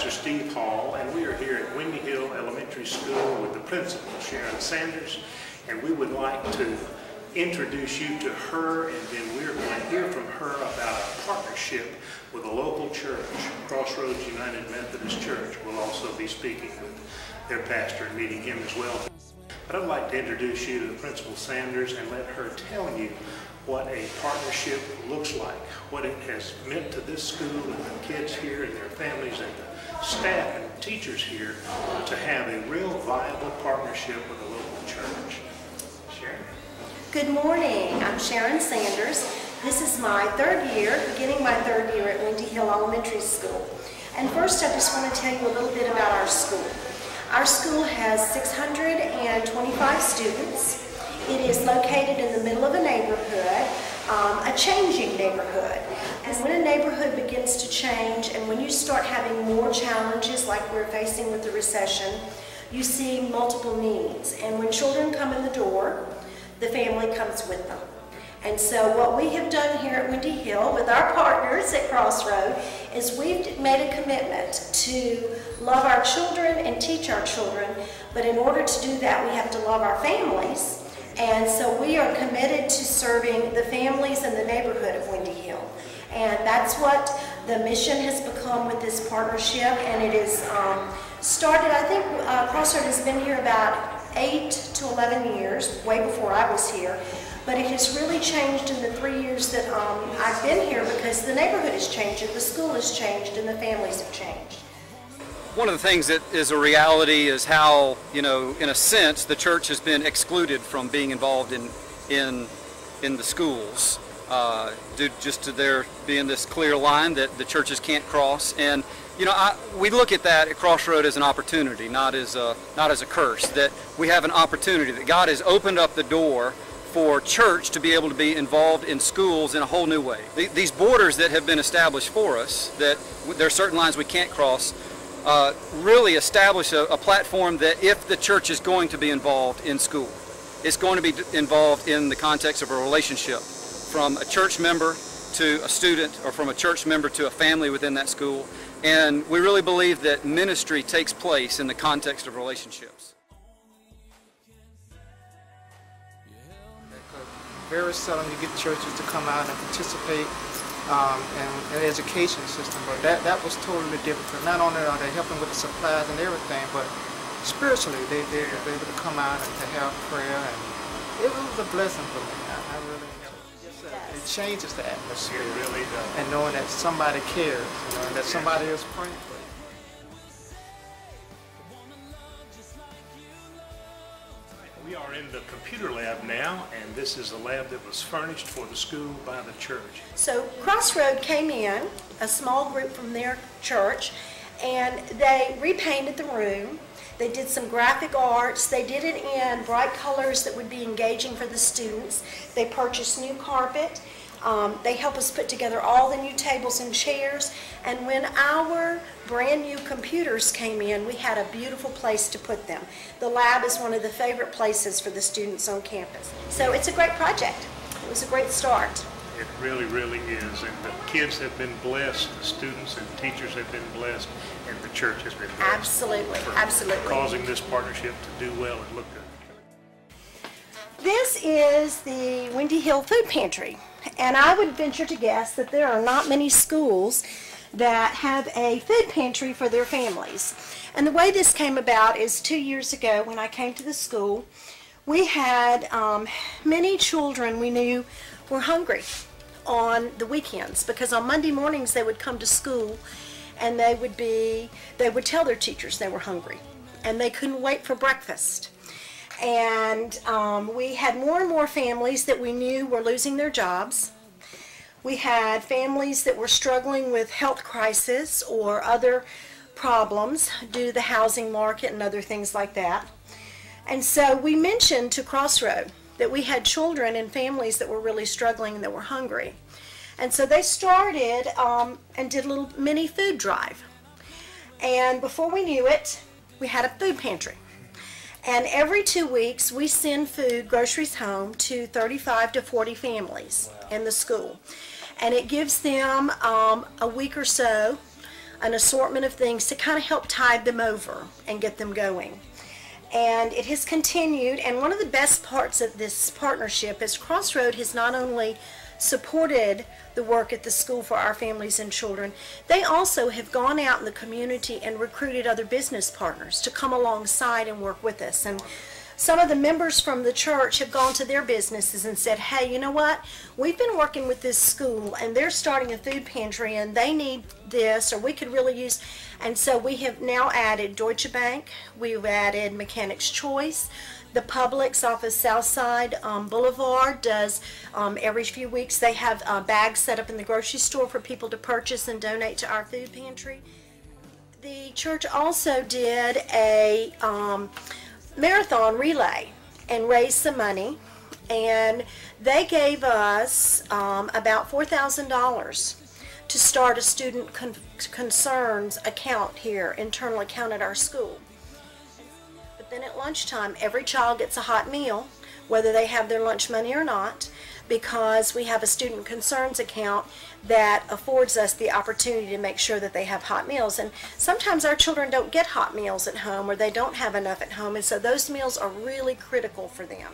Pastor Steve Hall, and we are here at Windy Hill Elementary School with the principal, Sharon Sanders, and we would like to introduce you to her, and then we're going to hear from her about a partnership with a local church, CrossRoad United Methodist Church. We'll also be speaking with their pastor and meeting him as well. But I'd like to introduce you to Principal Sanders and let her tell you what a partnership looks like, what it has meant to this school and the kids here and their families and the staff and teachers here to have a real viable partnership with a local church. Sharon? Good morning. I'm Sharon Sanders. This is my third year, beginning my third year at Windy Hill Elementary School. And first I just want to tell you a little bit about our school. Our school has 625 students. It is located in the middle of a neighborhood, a changing neighborhood. And when a neighborhood begins to change and when you start having more challenges like we're facing with the recession, you see multiple needs. And when children come in the door, the family comes with them. And so what we have done here at Windy Hill with our partners at CrossRoad is we've made a commitment to love our children and teach our children, but in order to do that we have to love our families. And so we are committed to serving the families in the neighborhood of Windy Hill. And that's what the mission has become with this partnership, and it is started, I think CrossRoad has been here about 8 to 11 years, way before I was here. But it has really changed in the 3 years that I've been here because the neighborhood has changed, and the school has changed, and the families have changed. One of the things that is a reality is how, in a sense, the church has been excluded from being involved in the schools, due just to there being this clear line that the churches can't cross. And we look at that at CrossRoad as an opportunity, not as a curse. That we have an opportunity, that God has opened up the door for church to be able to be involved in schools in a whole new way. These borders that have been established for us, that there are certain lines we can't cross, really establish a platform that if the church is going to be involved in school, it's going to be involved in the context of a relationship from a church member to a student, or from a church member to a family within that school. And we really believe that ministry takes place in the context of relationships. Very seldom you get churches to come out and participate in the education system, but that was totally different. Not only are they helping with the supplies and everything, but spiritually they're able to come out and to have prayer, and it was a blessing for me. I really, it changes the atmosphere. It really does. And knowing that somebody cares, and that somebody is praying for you. We are in the computer lab now, and this is a lab that was furnished for the school by the church. So CrossRoad came in, a small group from their church, and they repainted the room. They did some graphic arts. They did it in bright colors that would be engaging for the students. They purchased new carpet. They help us put together all the new tables and chairs, and when our brand new computers came in, we had a beautiful place to put them. The lab is one of the favorite places for the students on campus. So it's a great project. It was a great start. It really, really is, and the kids have been blessed, the students and teachers have been blessed, and the church has been blessed. Absolutely, for absolutely. causing this partnership to do well and look good. This is the Windy Hill Food Pantry. And I would venture to guess that there are not many schools that have a food pantry for their families. And the way this came about is 2 years ago when I came to the school, we had many children we knew were hungry on the weekends, because on Monday mornings they would come to school and they would tell their teachers they were hungry and they couldn't wait for breakfast. And we had more and more families that we knew were losing their jobs. We had families that were struggling with health crisis or other problems due to the housing market and other things like that. And so we mentioned to CrossRoad that we had children and families that were really struggling and that were hungry. And so they started and did a little mini food drive. And before we knew it, we had a food pantry. And every 2 weeks, we send food, groceries home to 35 to 40 families in the school. And it gives them a week or so an assortment of things to kind of help tide them over and get them going. And it has continued, and one of the best parts of this partnership is CrossRoad has not only supported the work at the school for our families and children, they also have gone out in the community and recruited other business partners to come alongside and work with us. And some of the members from the church have gone to their businesses and said, hey, you know what, we've been working with this school and they're starting a food pantry and they need this, or we could really use, and so we have now added Deutsche Bank, we've added Mechanics Choice, the Publix off of Southside Boulevard does every few weeks, they have bags set up in the grocery store for people to purchase and donate to our food pantry. The church also did a marathon relay and raised some money, and they gave us about $4,000 to start a student concerns account here, internal account at our school. But then at lunchtime, every child gets a hot meal, whether they have their lunch money or not, because we have a student concerns account that affords us the opportunity to make sure that they have hot meals. And sometimes our children don't get hot meals at home, or they don't have enough at home, and so those meals are really critical for them.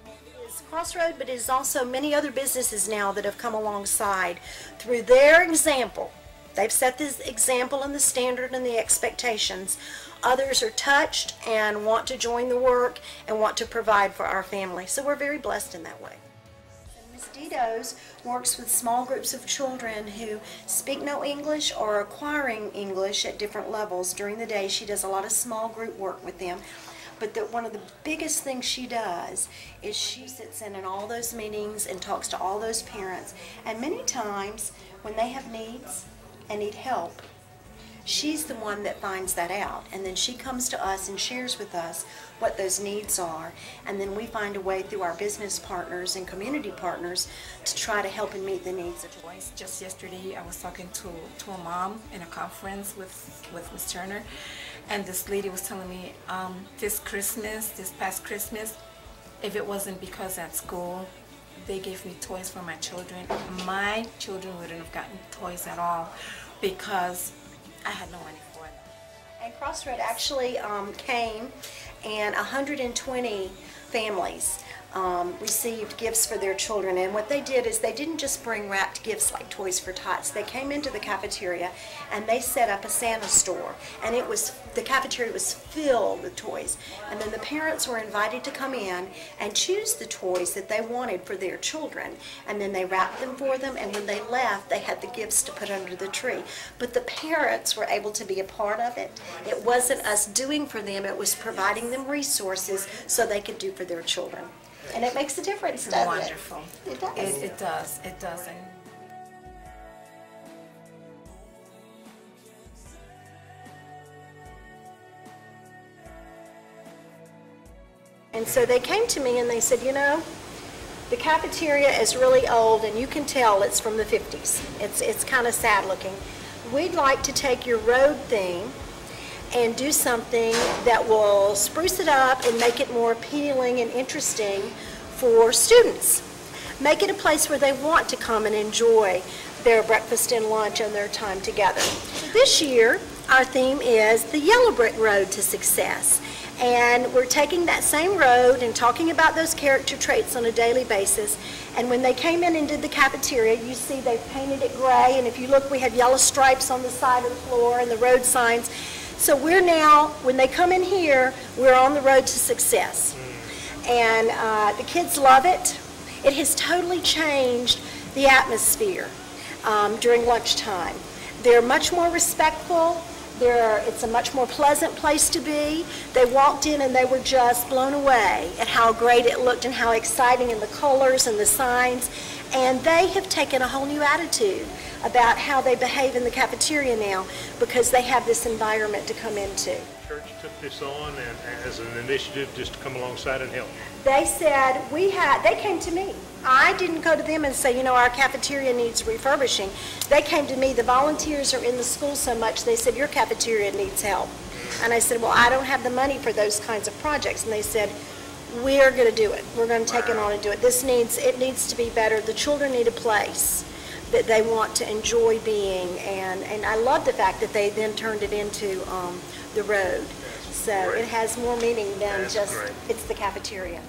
It is CrossRoad, but it is also many other businesses now that have come alongside through their example. They've set this example and the standard and the expectations. Others are touched and want to join the work and want to provide for our family. So we're very blessed in that way. Ms. Dido's works with small groups of children who speak no English or are acquiring English at different levels. During the day, she does a lot of small group work with them. But one of the biggest things she does is she sits in all those meetings and talks to all those parents. And many times, when they have needs and need help, she's the one that finds that out, and then she comes to us and shares with us what those needs are, and then we find a way through our business partners and community partners to try to help and meet the needs of boys. Just yesterday I was talking to a mom in a conference with Ms. Turner, and this lady was telling me this past Christmas, if it wasn't because at school they gave me toys for my children wouldn't have gotten toys at all, because I had no money for it. And CrossRoad actually came, and 120 families received gifts for their children. And what they did is they didn't just bring wrapped gifts like Toys for Tots. They came into the cafeteria and they set up a Santa store, and the cafeteria was filled with toys. And then the parents were invited to come in and choose the toys that they wanted for their children, and then they wrapped them for them, and when they left they had the gifts to put under the tree. But the parents were able to be a part of it. It wasn't us doing for them, it was providing them resources so they could do for their children. And it makes a difference, doesn't it? Wonderful. It does. It does. It does. And so they came to me and they said, you know, the cafeteria is really old, and you can tell it's from the 50s. It's kind of sad looking. We'd like to take your road theme and do something that will spruce it up and make it more appealing and interesting for students. Make it a place where they want to come and enjoy their breakfast and lunch and their time together. This year, our theme is the Yellow Brick Road to Success. And we're taking that same road and talking about those character traits on a daily basis. And when they came in and did the cafeteria, you see they've painted it gray, and if you look, we have yellow stripes on the side of the floor and the road signs. So we're now, when they come in here, we're on the road to success. And the kids love it. It has totally changed the atmosphere during lunchtime. They're much more respectful. It's a much more pleasant place to be. They walked in and they were just blown away at how great it looked and how exciting, and the colors and the signs. And they have taken a whole new attitude about how they behave in the cafeteria now, because they have this environment to come into. Church took this on and as an initiative just to come alongside and help. They said, they came to me. I didn't go to them and say, you know, our cafeteria needs refurbishing. They came to me. The volunteers are in the school so much, they said, your cafeteria needs help. And I said, well, I don't have the money for those kinds of projects. And they said, we're going to do it. We're going to take it on and do it. It needs to be better. The children need a place that they want to enjoy being, and I love the fact that they then turned it into the road. So it has more meaning than just it's the cafeteria.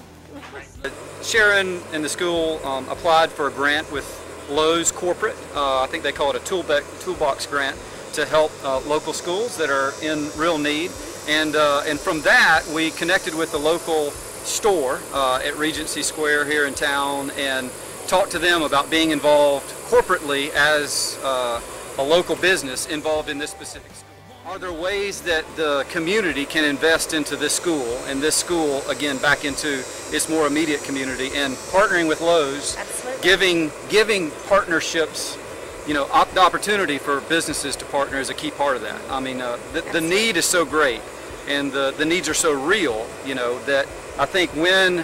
Sharon and the school applied for a grant with Lowe's corporate. I think they call it a toolbox grant to help local schools that are in real need. And from that, we connected with the local store at Regency Square here in town and talked to them about being involved corporately as a local business involved in this specific school. Are there ways that the community can invest into this school, and this school, again, back into its more immediate community, and partnering with Lowe's, giving partnerships, you know, the opportunity for businesses to partner is a key part of that. I mean, the need is so great, and the needs are so real, you know, that I think when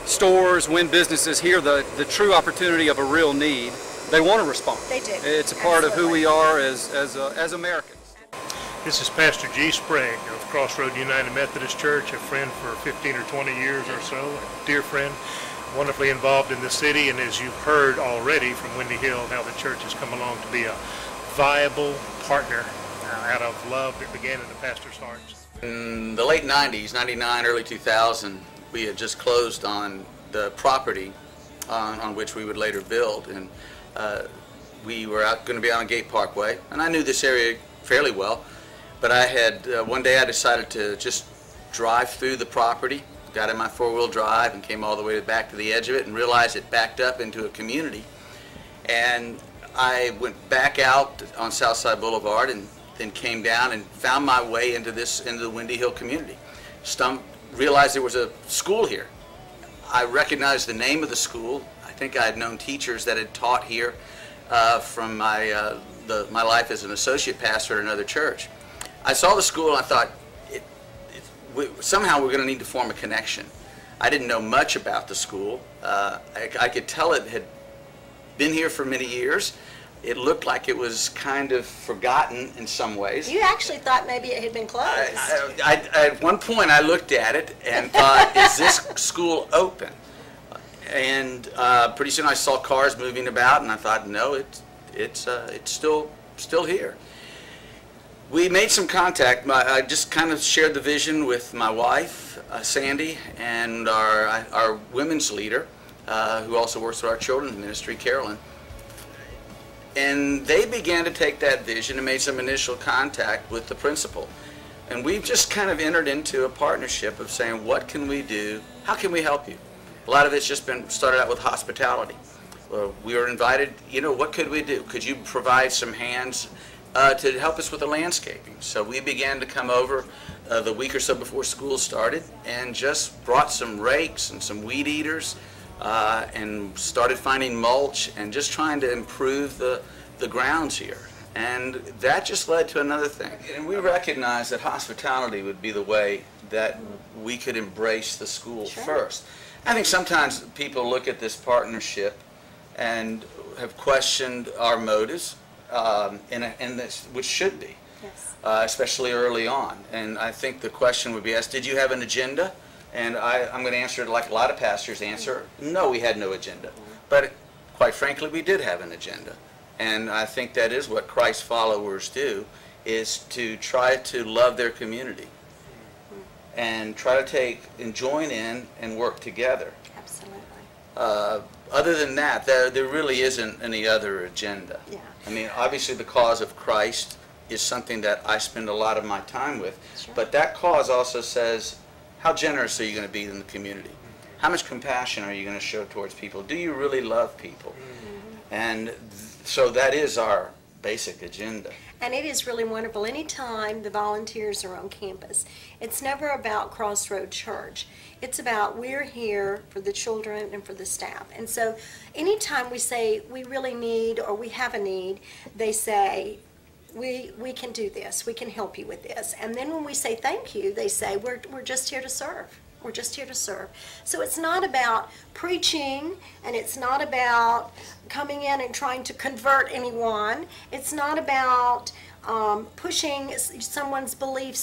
stores, when businesses hear the true opportunity of a real need, they want to respond. They do. It's a part of who we are as Americans. This is Pastor G. Sprague of CrossRoad United Methodist Church, a friend for 15 or 20 years or so, a dear friend, wonderfully involved in the city, and as you've heard already from Windy Hill, how the church has come along to be a viable partner out of love that began in the pastor's hearts. In the late 90s, 99, early 2000, we had just closed on the property on which we would later build, and we were going to be on Gate Parkway, and I knew this area fairly well. But I had, one day I decided to just drive through the property, got in my four-wheel drive and came all the way back to the edge of it and realized it backed up into a community. And I went back out on Southside Boulevard and then came down and found my way into the Windy Hill community. Realized there was a school here. I recognized the name of the school. I think I had known teachers that had taught here from my life as an associate pastor at another church. I saw the school and I thought, somehow we're going to need to form a connection. I didn't know much about the school. I could tell it had been here for many years. It looked like it was kind of forgotten in some ways. You actually thought maybe it had been closed. At one point I looked at it and thought, is this school open? And pretty soon I saw cars moving about and I thought, no, it's still here. We made some contact. I just kind of shared the vision with my wife, Sandy, and our women's leader, who also works for our children's ministry, Carolyn. And they began to take that vision and made some initial contact with the principal. And we've just kind of entered into a partnership of saying, what can we do? How can we help you? A lot of it's just been started out with hospitality. We were invited, you know, what could we do? Could you provide some hands to help us with the landscaping? So we began to come over the week or so before school started and just brought some rakes and some weed eaters and started finding mulch and just trying to improve the grounds here. And that just led to another thing. And we recognized that hospitality would be the way that we could embrace the school first. I think sometimes people look at this partnership and have questioned our motives. Which should be, especially early on. And I think the question would be asked, did you have an agenda? And I'm going to answer it like a lot of pastors answer, no, we had no agenda. But quite frankly, we did have an agenda. And I think that is what Christ followers do, is to try to love their community and try to take and join in and work together. Absolutely. Other than that, there really isn't any other agenda. Yeah. I mean, obviously the cause of Christ is something that I spend a lot of my time with, but that cause also says, how generous are you going to be in the community? How much compassion are you going to show towards people? Do you really love people? And so that is our basic agenda. And it is really wonderful. Anytime the volunteers are on campus, it's never about CrossRoad Church. It's about we're here for the children and for the staff. And so anytime we say we really need or we have a need, they say, we can do this, we can help you with this. And then when we say thank you, they say we're just here to serve. We're just here to serve. So it's not about preaching, and it's not about coming in and trying to convert anyone. It's not about pushing someone's beliefs